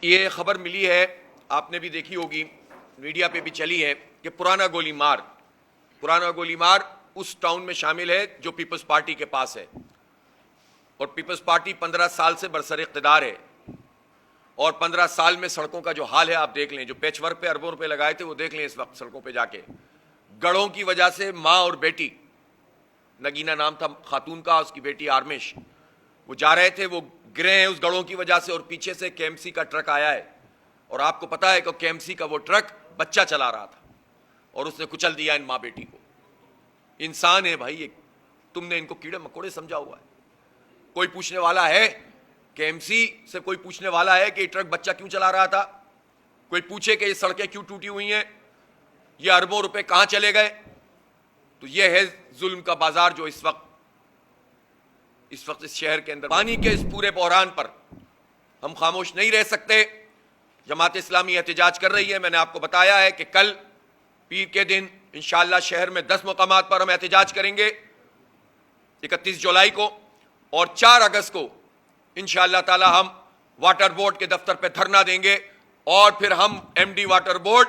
یہ خبر ملی ہے، آپ نے بھی دیکھی ہوگی، میڈیا پہ بھی چلی ہے کہ پرانا گولی مار اس ٹاؤن میں شامل ہے جو پیپلز پارٹی کے پاس ہے، اور پیپلز پارٹی 15 سال سے برسر اقتدار ہے، اور 15 سال میں سڑکوں کا جو حال ہے آپ دیکھ لیں، جو پیچ ورک پہ اربوں روپے لگائے تھے وہ دیکھ لیں اس وقت سڑکوں پہ جا کے، گڑھوں کی وجہ سے ماں اور بیٹی، نگینہ نام تھا خاتون کا، اس کی بیٹی آرمش، وہ جا رہے تھے، وہ گرے ہیں اس گڑھوں کی وجہ سے، اور پیچھے سے کے ایم سی کا ٹرک آیا ہے، اور آپ کو پتا ہے کہ کے ایم سی کا وہ ٹرک بچہ چلا رہا تھا اور اس نے کچل دیا ان ماں بیٹی کو۔ انسان ہے بھائی، تم نے ان کو کیڑے مکوڑے سمجھا ہوا ہے؟ کوئی پوچھنے والا ہے؟ کے ایم سی سے کوئی پوچھنے والا ہے کہ یہ ٹرک بچہ کیوں چلا رہا تھا؟ کوئی پوچھے کہ یہ سڑکیں کیوں ٹوٹی ہوئی ہیں؟ یہ اربوں روپے کہاں چلے گئے؟ تو یہ ہے ظلم کا بازار جو اس وقت اس شہر کے اندر۔ پانی کے اس پورے بحران پر ہم خاموش نہیں رہ سکتے۔ جماعت اسلامی احتجاج کر رہی ہے، میں نے آپ کو بتایا ہے کہ کل پیر کے دن انشاءاللہ شہر میں 10 مقامات پر ہم احتجاج کریں گے، 31 جولائی کو، اور 4 اگست کو انشاءاللہ تعالی ہم واٹر بورڈ کے دفتر پہ دھرنا دیں گے، اور پھر ہم ایم ڈی واٹر بورڈ،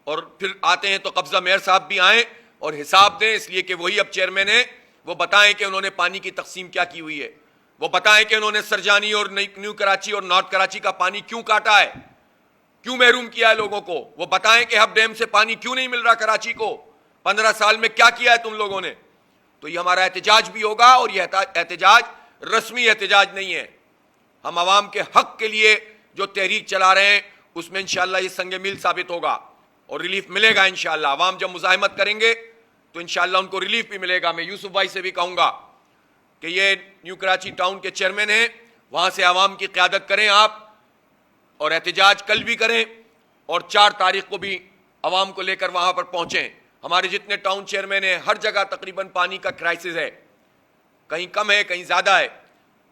اور پھر آتے ہیں تو قبضہ میئر صاحب بھی آئیں اور حساب دیں، اس لیے کہ وہی اب چیئرمین ہیں، وہ بتائیں کہ انہوں نے پانی کی تقسیم کیا کی ہوئی ہے، وہ بتائیں کہ انہوں نے سرجانی اور نیو کراچی اور نارتھ کراچی کا پانی کیوں کاٹا ہے، کیوں محروم کیا ہے لوگوں کو، وہ بتائیں کہ ہب ڈیم سے پانی کیوں نہیں مل رہا کراچی کو، 15 سال میں کیا کیا ہے تم لوگوں نے۔ تو یہ ہمارا احتجاج بھی ہوگا، اور یہ احتجاج رسمی احتجاج نہیں ہے، ہم عوام کے حق کے لیے جو تحریک چلا رہے ہیں اس میں انشاءاللہ یہ سنگ میل ثابت ہوگا اور ریلیف ملے گا انشاءاللہ۔ عوام جب مزاحمت کریں گے تو انشاءاللہ ان کو ریلیف بھی ملے گا۔ میں یوسف بھائی سے بھی کہوں گا کہ یہ نیو کراچی ٹاؤن کے چیئرمین ہیں، وہاں سے عوام کی قیادت کریں آپ، اور احتجاج کل بھی کریں، اور 4 تاریخ کو بھی عوام کو لے کر وہاں پر پہنچیں۔ ہمارے جتنے ٹاؤن چیئرمین ہیں ہر جگہ تقریباً پانی کا کرائسس ہے، کہیں کم ہے کہیں زیادہ ہے،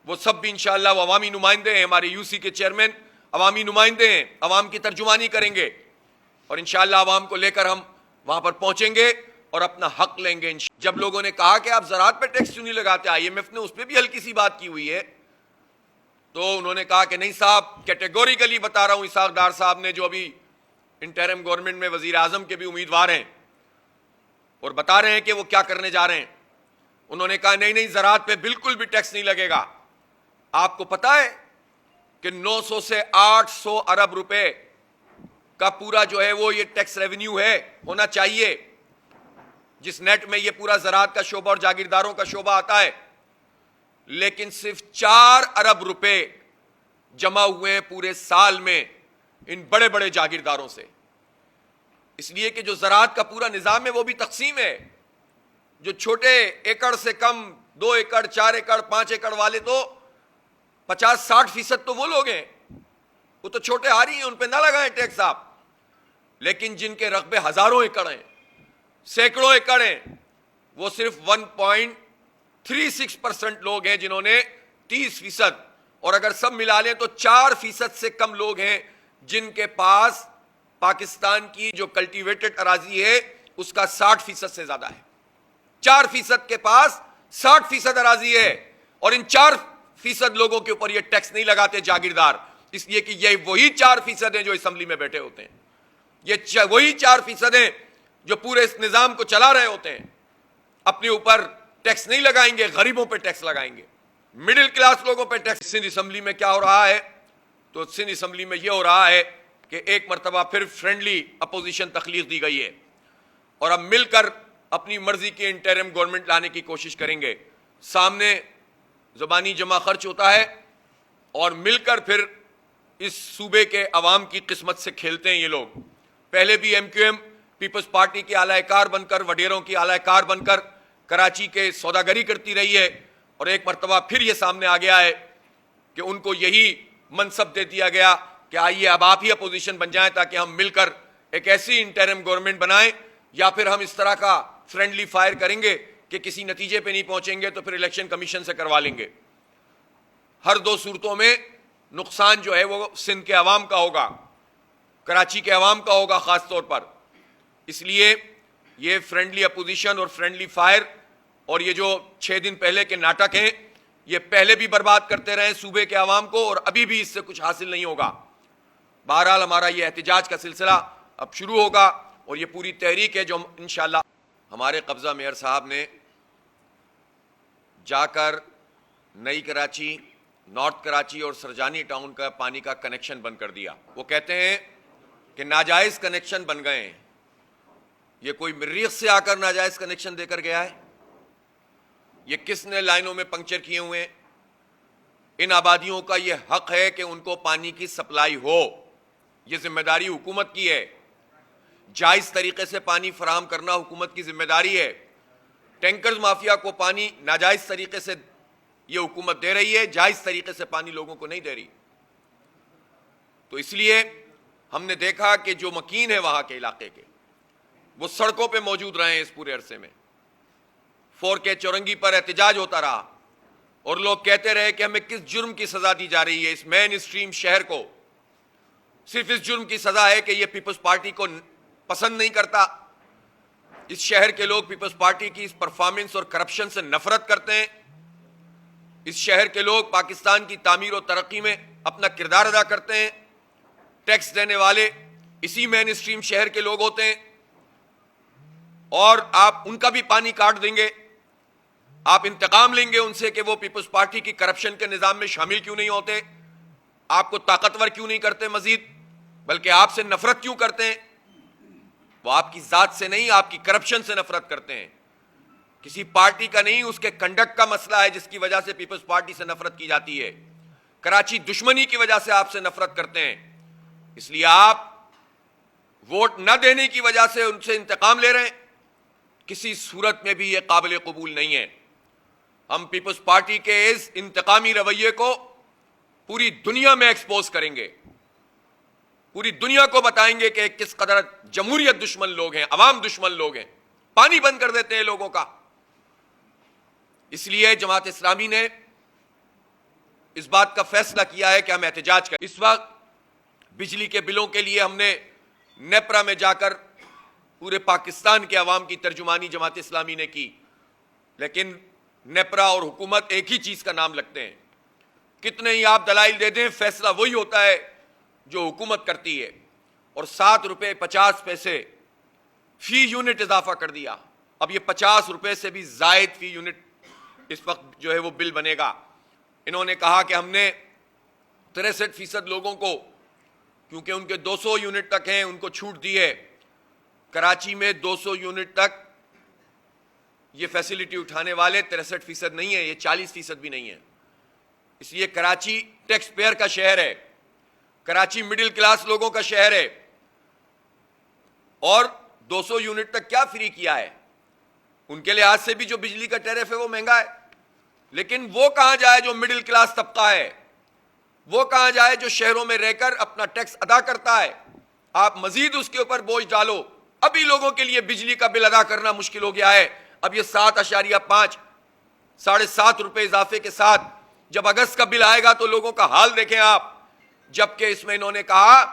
وہ سب بھی انشاءاللہ وہ عوامی نمائندے ہیں، ہمارے یو سی کے چیئرمین عوامی نمائندے ہیں، عوام کی ترجمانی کریں گے، اور انشاءاللہ عوام کو لے کر ہم وہاں پر پہنچیں گے اور اپنا حق لیں گے۔ جب لوگوں نے کہا کہ آپ زراعت پہ ٹیکس کیوں نہیں لگاتے، آئی ایم ایف نے اس پہ بھی ہلکی سی بات کی ہوئی ہے، تو انہوں نے کہا کہ نہیں صاحب، کیٹیگوریکلی بتا رہا ہوں، اسحاق ڈار صاحب نے جو ابھی انٹرم گورنمنٹ میں وزیر اعظم کے بھی امیدوار ہیں اور بتا رہے ہیں کہ وہ کیا کرنے جا رہے ہیں، انہوں نے کہا نہیں زراعت پہ بالکل بھی ٹیکس نہیں لگے گا۔ آپ کو پتا ہے کہ 900 سے 800 ارب روپے کا پورا جو ہے وہ یہ ٹیکس ریونیو ہے، ہونا چاہیے، جس نیٹ میں یہ پورا زراعت کا شعبہ اور جاگیرداروں کا شعبہ آتا ہے، لیکن صرف 4 ارب روپے جمع ہوئے ہیں پورے سال میں ان بڑے بڑے جاگیرداروں سے، اس لیے کہ جو زراعت کا پورا نظام ہے وہ بھی تقسیم ہے، جو چھوٹے ایکڑ سے کم 2 ایکڑ 4 ایکڑ 5 ایکڑ والے تو 50-60% تو وہ لوگ ہیں، وہ تو چھوٹے ہاری ہیں، ان پہ نہ لگائیں ٹیکس آپ، لیکن جن کے رقبے ہزاروں ایکڑ ہیں، سینکڑوں ایکڑ ہیں، وہ صرف 1.36% لوگ ہیں جنہوں نے 30%، اور اگر سب ملا لیں تو 4% سے کم لوگ ہیں جن کے پاس پاکستان کی جو کلٹیویٹڈ اراضی ہے اس کا 60% سے زیادہ ہے۔ 4% کے پاس 60% اراضی ہے، اور ان 4% لوگوں کے اوپر یہ ٹیکس نہیں لگاتے جاگیردار، اس لیے کہ یہ وہی 4% ہیں جو اسمبلی میں بیٹھے ہوتے ہیں، یہ وہی 4% ہیں جو پورے اس نظام کو چلا رہے ہوتے ہیں۔ اپنے اوپر ٹیکس نہیں لگائیں گے، غریبوں پہ ٹیکس لگائیں گے، مڈل کلاس لوگوں پہ ٹیکس۔ سندھ اسمبلی میں کیا ہو رہا ہے؟ تو سندھ اسمبلی میں یہ ہو رہا ہے کہ ایک مرتبہ پھر فرینڈلی اپوزیشن تخلیق دی گئی ہے، اور اب مل کر اپنی مرضی کی انٹرم گورنمنٹ لانے کی کوشش کریں گے۔ سامنے زبانی جمع خرچ ہوتا ہے، اور مل کر پھر اس صوبے کے عوام کی قسمت سے کھیلتے ہیں یہ لوگ۔ پہلے بھی M Q M Peoples Party کے اعلی کار بن کر، وڈیروں کی اعلی کار بن کر کراچی کے سوداگری کرتی رہی ہے، اور ایک مرتبہ پھر یہ سامنے آ گیا ہے کہ ان کو یہی منصب دے دیا گیا کہ آئیے اب آپ ہی اپوزیشن بن جائیں تاکہ ہم مل کر ایک ایسی انٹرم گورنمنٹ بنائیں، یا پھر ہم اس طرح کا فرینڈلی فائر کریں گے کہ کسی نتیجے پہ نہیں پہنچیں گے تو پھر الیکشن کمیشن سے کروا لیں گے۔ ہر 2 صورتوں میں نقصان جو ہے وہ سندھ کے عوام کا ہوگا، کراچی کے عوام کا ہوگا خاص طور پر۔ اس لیے یہ فرینڈلی اپوزیشن اور فرینڈلی فائر اور یہ جو 6 دن پہلے کے ناٹک ہیں، یہ پہلے بھی برباد کرتے رہے صوبے کے عوام کو، اور ابھی بھی اس سے کچھ حاصل نہیں ہوگا۔ بہرحال ہمارا یہ احتجاج کا سلسلہ اب شروع ہوگا اور یہ پوری تحریک ہے جو انشاءاللہ ہمارے قبضہ میئر صاحب نے جا کر نئی کراچی، نارتھ کراچی اور سرجانی ٹاؤن کا پانی کا کنیکشن بند کر دیا۔ وہ کہتے ہیں کہ ناجائز کنیکشن بن گئے ہیں۔ یہ کوئی مریخ سے آ کر ناجائز کنیکشن دے کر گیا ہے؟ یہ کس نے لائنوں میں پنکچر کیے ہوئے ہیں؟ ان آبادیوں کا یہ حق ہے کہ ان کو پانی کی سپلائی ہو، یہ ذمہ داری حکومت کی ہے۔ جائز طریقے سے پانی فراہم کرنا حکومت کی ذمہ داری ہے۔ ٹینکرز مافیا کو پانی ناجائز طریقے سے یہ حکومت دے رہی ہے، جائز طریقے سے پانی لوگوں کو نہیں دے رہی۔ تو اس لیے ہم نے دیکھا کہ جو مکین ہے وہاں کے علاقے کے، وہ سڑکوں پہ موجود رہے ہیں اس پورے عرصے میں۔ 4K چورنگی پر احتجاج ہوتا رہا اور لوگ کہتے رہے کہ ہمیں کس جرم کی سزا دی جا رہی ہے اس مین اسٹریم شہر کو؟ صرف اس جرم کی سزا ہے کہ یہ پیپلز پارٹی کو پسند نہیں کرتا۔ اس شہر کے لوگ پیپلز پارٹی کی اس پرفارمنس اور کرپشن سے نفرت کرتے ہیں۔ اس شہر کے لوگ پاکستان کی تعمیر و ترقی میں اپنا کردار ادا کرتے ہیں۔ ٹیکس دینے والے اسی مین اسٹریم شہر کے لوگ ہوتے ہیں، اور آپ ان کا بھی پانی کاٹ دیں گے۔ آپ انتقام لیں گے ان سے کہ وہ پیپلز پارٹی کی کرپشن کے نظام میں شامل کیوں نہیں ہوتے، آپ کو طاقتور کیوں نہیں کرتے مزید، بلکہ آپ سے نفرت کیوں کرتے ہیں؟ وہ آپ کی ذات سے نہیں، آپ کی کرپشن سے نفرت کرتے ہیں۔ کسی پارٹی کا نہیں، اس کے کنڈکٹ کا مسئلہ ہے جس کی وجہ سے پیپلز پارٹی سے نفرت کی جاتی ہے۔ کراچی دشمنی کی وجہ سے آپ سے نفرت کرتے ہیں، اس لیے آپ ووٹ نہ دینے کی وجہ سے ان سے انتقام لے رہے ہیں۔ کسی صورت میں بھی یہ قابل قبول نہیں ہے۔ ہم پیپلز پارٹی کے اس انتقامی رویے کو پوری دنیا میں ایکسپوز کریں گے، پوری دنیا کو بتائیں گے کہ کس قدر جمہوریت دشمن لوگ ہیں، عوام دشمن لوگ ہیں۔ پانی بند کر دیتے ہیں لوگوں کا۔ اس لیے جماعت اسلامی نے اس بات کا فیصلہ کیا ہے کہ ہم احتجاج کریں۔ اس وقت بجلی کے بلوں کے لیے ہم نے نیپرا میں جا کر پورے پاکستان کے عوام کی ترجمانی جماعت اسلامی نے کی، لیکن نیپرا اور حکومت ایک ہی چیز کا نام لگتے ہیں۔ کتنے ہی آپ دلائل دے دیں، فیصلہ وہی ہوتا ہے جو حکومت کرتی ہے۔ اور 7 روپے 50 پیسے فی یونٹ اضافہ کر دیا۔ اب یہ 50 روپے سے بھی زائد فی یونٹ اس وقت جو ہے وہ بل بنے گا۔ انہوں نے کہا کہ ہم نے 63% لوگوں کو، کیونکہ ان کے 200 یونٹ تک ہیں، ان کو چھوٹ دی ہے۔ کراچی میں 200 یونٹ تک یہ فیسلٹی اٹھانے والے 63% نہیں ہے، یہ 40% بھی نہیں ہے۔ اس لیے کراچی ٹیکس پیئر کا شہر ہے، کراچی مڈل کلاس لوگوں کا شہر ہے، اور 200 یونٹ تک کیا فری کیا ہے؟ ان کے لحاظ سے بھی جو بجلی کا ٹیرف ہے وہ مہنگا ہے، لیکن وہ کہاں جائے جو مڈل کلاس طبقہ ہے؟ وہ کہاں جائے جو شہروں میں رہ کر اپنا ٹیکس ادا کرتا ہے؟ آپ مزید اس کے اوپر بوجھ ڈالو۔ ابھی لوگوں کے لیے بجلی کا بل ادا کرنا مشکل ہو گیا ہے۔ اب یہ 7.5 7.5 روپے اضافے کے ساتھ جب اگست کا بل آئے گا تو لوگوں کا حال دیکھیں آپ۔ جبکہ اس میں انہوں نے کہا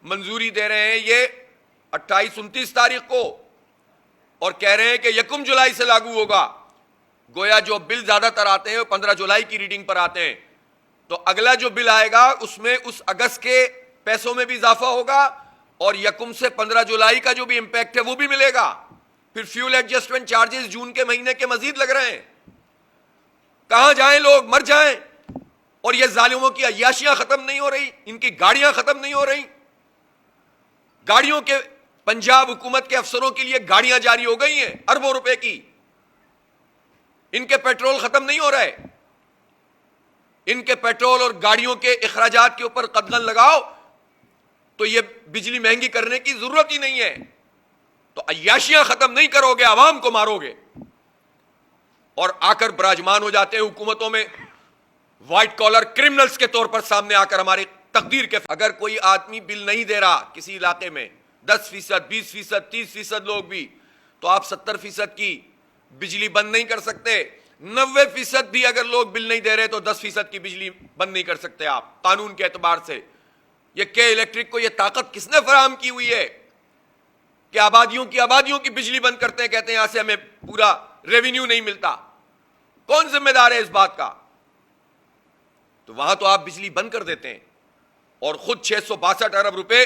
منظوری دے رہے ہیں یہ 28-29 تاریخ کو، اور کہہ رہے ہیں کہ 1 جولائی سے لاگو ہوگا۔ گویا جو بل زیادہ تر آتے ہیں وہ 15 جولائی کی ریڈنگ پر آتے ہیں، تو اگلا جو بل آئے گا اس میں اس اگست کے پیسوں میں بھی اضافہ ہوگا، اور 1 سے 15 جولائی کا جو بھی امپیکٹ ہے وہ بھی ملے گا۔ پھر فیول ایڈجسٹمنٹ چارجز جون کے مہینے کے مزید لگ رہے ہیں۔ کہاں جائیں لوگ؟ مر جائیں۔ اور یہ ظالموں کی عیاشیاں ختم نہیں ہو رہی، ان کی گاڑیاں ختم نہیں ہو رہی۔ گاڑیوں کے پنجاب حکومت کے افسروں کے لیے گاڑیاں جاری ہو گئی ہیں اربوں روپے کی، ان کے پیٹرول ختم نہیں ہو رہے۔ ان کے پیٹرول اور گاڑیوں کے اخراجات کے اوپر قدغن لگاؤ تو یہ بجلی مہنگی کرنے کی ضرورت ہی نہیں ہے۔ تو عیاشیاں ختم نہیں کرو گے، عوام کو مارو گے، اور آ کر براجمان ہو جاتے ہیں حکومتوں میں وائٹ کالر کرمنلز کے طور پر سامنے آ کر ہماری تقدیر کے۔ اگر کوئی آدمی بل نہیں دے رہا کسی علاقے میں 10%، 20%، 30% لوگ بھی، تو آپ 70% کی بجلی بند نہیں کر سکتے۔ 90% بھی اگر لوگ بل نہیں دے رہے تو 10% کی بجلی بند نہیں کر سکتے آپ قانون کے اعتبار سے۔ یہ کے الیکٹرک کو یہ طاقت کس نے فراہم کی ہوئی ہے کہ آبادیوں کی بجلی بند کرتے ہیں، کہتے ہیں یہاں سے ہمیں پورا ریونیو نہیں ملتا؟ کون ذمہ دار ہے اس بات کا؟ تو وہاں تو آپ بجلی بند کر دیتے ہیں، اور خود 662 ارب روپے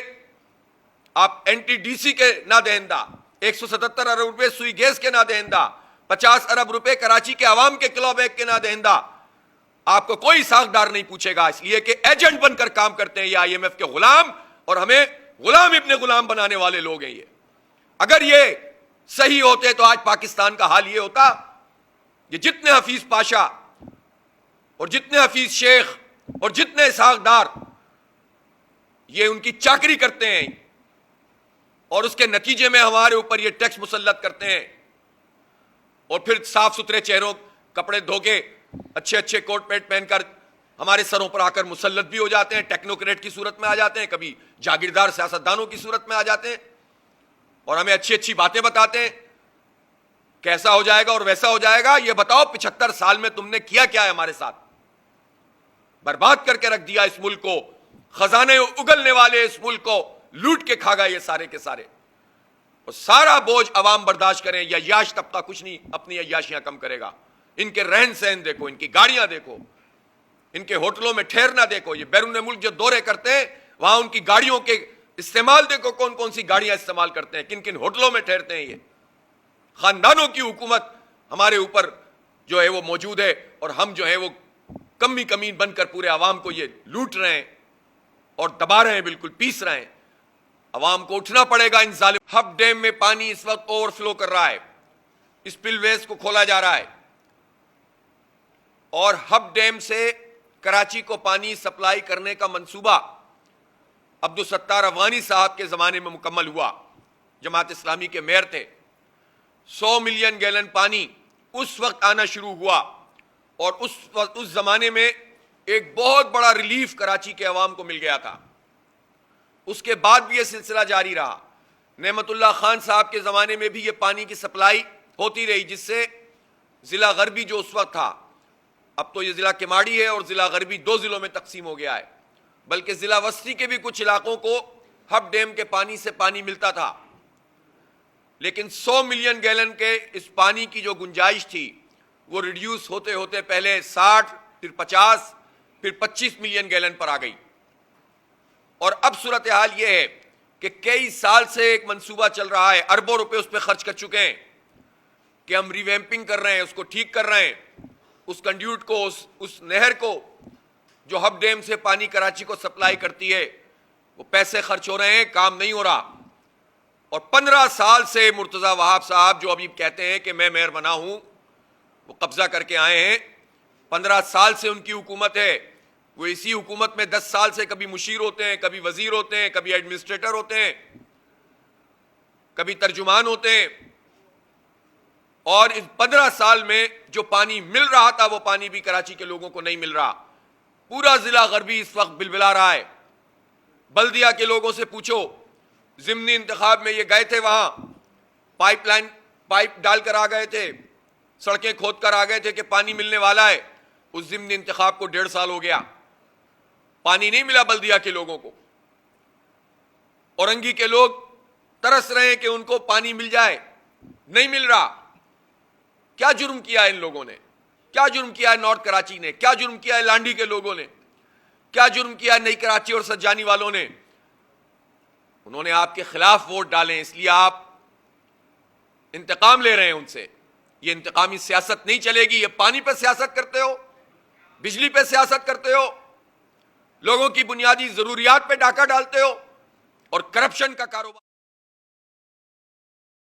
آپ این ٹی ڈی سی کے نہ دہندہ، 177 ارب روپے سوئی گیس کے نہ دہندہ، 50 ارب روپے کراچی کے عوام کے کلو بیگ کے نہ دہندہ، آپ کو کوئی ساکھدار نہیں پوچھے گا، اس لیے کہ ایجنٹ بن کر کام کرتے ہیں یہ آئی ایم ایف کے غلام، اور ہمیں غلام ابن غلام بنانے والے لوگ ہیں یہ۔ اگر یہ صحیح ہوتے تو آج پاکستان کا حال یہ ہوتا کہ جتنے حفیظ پاشا اور جتنے حفیظ شیخ اور جتنے ساکھدار یہ ان کی چاکری کرتے ہیں اور اس کے نتیجے میں ہمارے اوپر یہ ٹیکس مسلط کرتے ہیں، اور پھر صاف ستھرے چہروں کپڑے دھو کے اچھے اچھے کوٹ پینٹ پہن کر ہمارے سروں پر آ کر مسلط بھی ہو جاتے ہیں، ٹیکنوکریٹ کی صورت میں آ جاتے ہیں، کبھی جاگیردار سیاستدانوں کی صورت میں آ جاتے ہیں، اور ہمیں اچھی اچھی باتیں بتاتے ہیں کیسا ہو جائے گا اور ویسا ہو جائے گا۔ یہ بتاؤ 75 سال میں تم نے کیا کیا ہے ہمارے ساتھ؟ برباد کر کے رکھ دیا اس ملک کو، خزانے اگلنے والے اس ملک کو لوٹ کے کھا گئے یہ سارے کے سارے، اور سارا بوجھ عوام برداشت کریں، یا یاش طبقہ کچھ نہیں اپنی عیاشیاں کم کرے گا۔ ان کے رہن سہن دیکھو، ان کی گاڑیاں دیکھو، ان کے ہوٹلوں میں ٹھہرنا دیکھو، یہ بیرون ملک جو دورے کرتے ہیں وہاں ان کی گاڑیوں کے استعمال دیکھو، کون کون سی گاڑیاں استعمال کرتے ہیں، کن کن ہوٹلوں میں ٹھہرتے ہیں۔ یہ خاندانوں کی حکومت ہمارے اوپر جو ہے وہ موجود ہے، اور ہم جو ہے وہ کمی کمین بن کر پورے عوام کو یہ لوٹ رہے ہیں اور دبا رہے ہیں، بالکل پیس رہے ہیں۔ عوام کو اٹھنا پڑے گا ان ظالم۔ ہب ڈیم میں پانی اس وقت اوور فلو کر رہا ہے، اسپل ویز کو کھولا جا رہا ہے، اور ہب ڈیم سے کراچی کو پانی سپلائی کرنے کا منصوبہ عبدالستار افغانی صاحب کے زمانے میں مکمل ہوا، جماعت اسلامی کے میئر تھے۔ 100 ملین گیلن پانی اس وقت آنا شروع ہوا، اور اس زمانے میں ایک بہت بڑا ریلیف کراچی کے عوام کو مل گیا تھا۔ اس کے بعد بھی یہ سلسلہ جاری رہا، نعمت اللہ خان صاحب کے زمانے میں بھی یہ پانی کی سپلائی ہوتی رہی، جس سے ضلع غربی جو اس وقت تھا، اب تو یہ ضلع کماڑی ہے اور ضلع غربی 2 ضلعوں میں تقسیم ہو گیا ہے، بلکہ ضلع وسطی کے بھی کچھ علاقوں کو ہب ڈیم کے پانی سے پانی ملتا تھا، لیکن 100 ملین گیلن کے اس پانی کی جو گنجائش تھی وہ ریڈیوس ہوتے ہوتے پہلے 60، پھر 50، پھر 25 ملین گیلن پر آ گئی، اور اب صورتحال یہ ہے کہ کئی سال سے ایک منصوبہ چل رہا ہے، اربوں روپے اس پہ خرچ کر چکے ہیں کہ ہم ریویمپنگ کر رہے ہیں، اس کو ٹھیک کر رہے ہیں، اس کنڈیوٹ کو، اس نہر کو جو ہب ڈیم سے پانی کراچی کو سپلائی کرتی ہے، وہ پیسے خرچ ہو رہے ہیں، کام نہیں ہو رہا۔ اور 15 سال سے مرتضی وہاب صاحب جو ابھی کہتے ہیں کہ میں میئر بنا ہوں، وہ قبضہ کر کے آئے ہیں، 15 سال سے ان کی حکومت ہے، وہ اسی حکومت میں 10 سال سے کبھی مشیر ہوتے ہیں، کبھی وزیر ہوتے ہیں، کبھی ایڈمنسٹریٹر ہوتے ہیں، کبھی ترجمان ہوتے ہیں، اور اس 15 سال میں جو پانی مل رہا تھا وہ پانی بھی کراچی کے لوگوں کو نہیں مل رہا۔ پورا ضلع غربی اس وقت بلبلا رہا ہے۔ بلدیہ کے لوگوں سے پوچھو، ضمنی انتخاب میں یہ گئے تھے، وہاں پائپ ڈال کر آ گئے تھے، سڑکیں کھود کر آ گئے تھے کہ پانی ملنے والا ہے۔ اس ضمنی انتخاب کو 1.5 سال ہو گیا، پانی نہیں ملا بلدیہ کے لوگوں کو۔ اورنگی کے لوگ ترس رہے ہیں کہ ان کو پانی مل جائے، نہیں مل رہا۔ کیا جرم کیا ہے ان لوگوں نے؟ کیا جرم کیا ہے نارتھ کراچی نے؟ کیا جرم کیا ہے لانڈی کے لوگوں نے؟ کیا جرم کیا ہے نئی کراچی اور سجانی والوں نے؟ انہوں نے آپ کے خلاف ووٹ ڈالے، اس لیے آپ انتقام لے رہے ہیں ان سے۔ یہ انتقامی سیاست نہیں چلے گی۔ یہ پانی پہ سیاست کرتے ہو، بجلی پہ سیاست کرتے ہو، لوگوں کی بنیادی ضروریات پہ ڈاکہ ڈالتے ہو، اور کرپشن کا کاروبار